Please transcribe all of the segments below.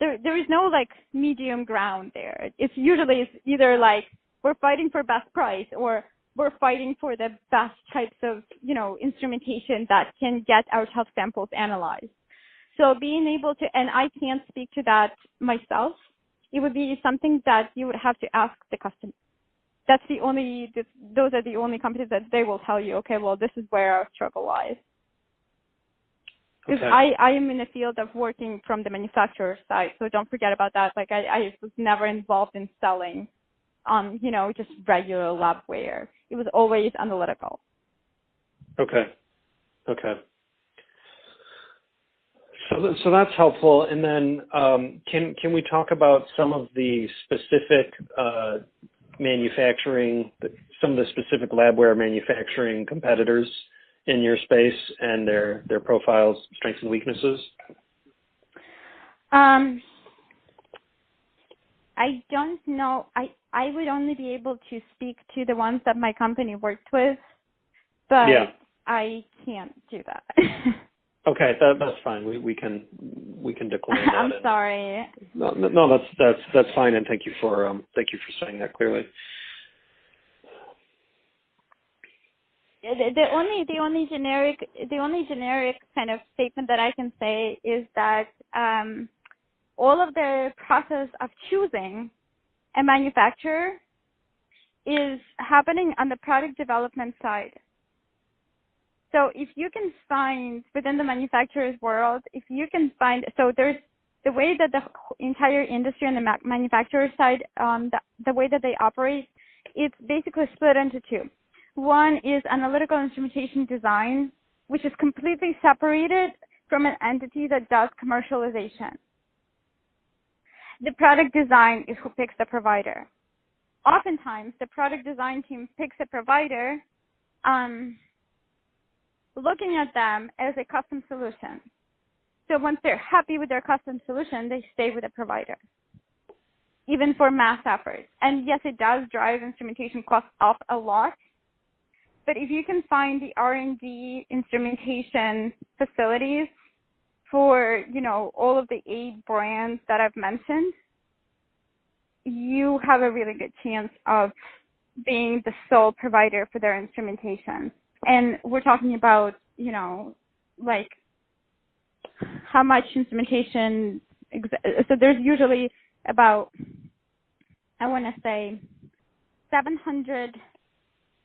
there is no like medium ground there. It's usually either like we're fighting for best price or we're fighting for the best types of, instrumentation that can get our health samples analyzed. So being able to, and I can't speak to that myself, it would be something that you would have to ask the customer. Those are the only companies that they will tell you, okay, well, this is where our struggle lies. Because I am in the field of working from the manufacturer side, so don't forget about that. Like I was never involved in selling, just regular labware. It was always analytical. Okay. So that's helpful. And then can we talk about some of the specific some of the specific labware manufacturing competitors in your space and their profiles, strengths and weaknesses? I don't know. I would only be able to speak to the ones that my company worked with, but yeah. I can't do that. Okay, that's fine. We can decline that. I'm sorry. No, that's fine, and thank you for saying that clearly. The only generic kind of statement that I can say is that all of the process of choosing a manufacturer is happening on the product development side. So if you can find within the manufacturer's world, so there's the way that the entire industry on the manufacturer side, the way that they operate, it's basically split into two. One is analytical instrumentation design, which is completely separated from an entity that does commercialization. The product design is who picks the provider. Oftentimes, the product design team picks a provider, looking at them as a custom solution. So once they're happy with their custom solution, they stay with the provider, even for mass efforts. And yes, it does drive instrumentation costs up a lot. But if you can find the R&D instrumentation facilities for, all of the 8 brands that I've mentioned, you have a really good chance of being the sole provider for their instrumentation. And we're talking about, like how much instrumentation. So there's usually about, 700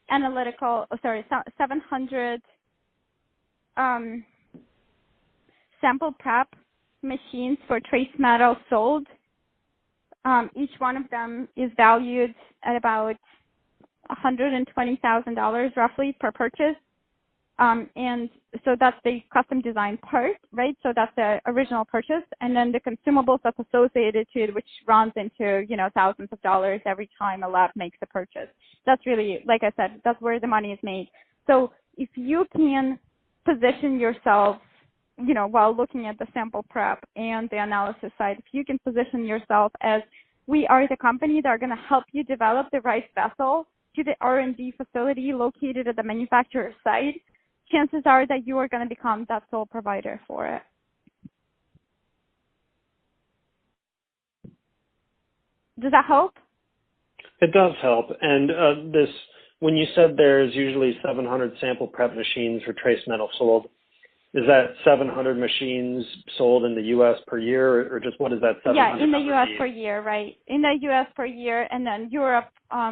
700 sample prep machines for trace metal sold. Each one of them is valued at about $120,000 roughly per purchase. And so that's the custom design part, right? So that's the original purchase. And then the consumables that's associated to it, which runs into, thousands of dollars every time a lab makes a purchase. That's really, like I said, that's where the money is made. So if you can position yourself, while looking at the sample prep and the analysis side, if you can position yourself as we are the company that are going to help you develop the right vessel to the R&D facility located at the manufacturer's site, chances are that you are going to become that sole provider for it. Does that help? It does help. And when you said there's usually 700 sample prep machines for trace metal sold, is that 700 machines sold in the U.S. per year, or just what is that 700? Yeah, in the U.S. per year, right? In the U.S. per year, and then Europe,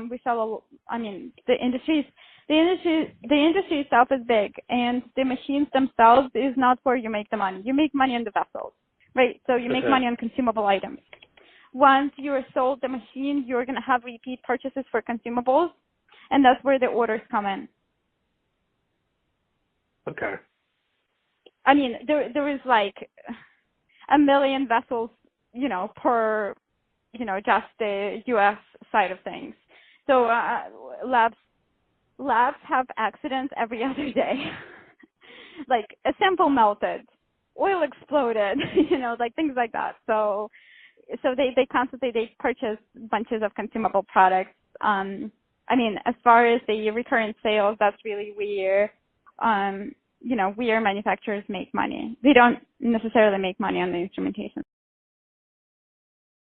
we sell. The industry itself is big, and the machines themselves is not where you make the money. You make money on the vessels, right? So you make money on consumable items. Once you are sold the machine, you're going to have repeat purchases for consumables, and that's where the orders come in. Okay. There is like 1 million vessels, per, just the U.S. side of things. So labs have accidents every other day. Like a sample melted, oil exploded, like things like that. So they constantly purchase bunches of consumable products. As far as the recurrent sales, that's really where where manufacturers make money. They don't necessarily make money on the instrumentation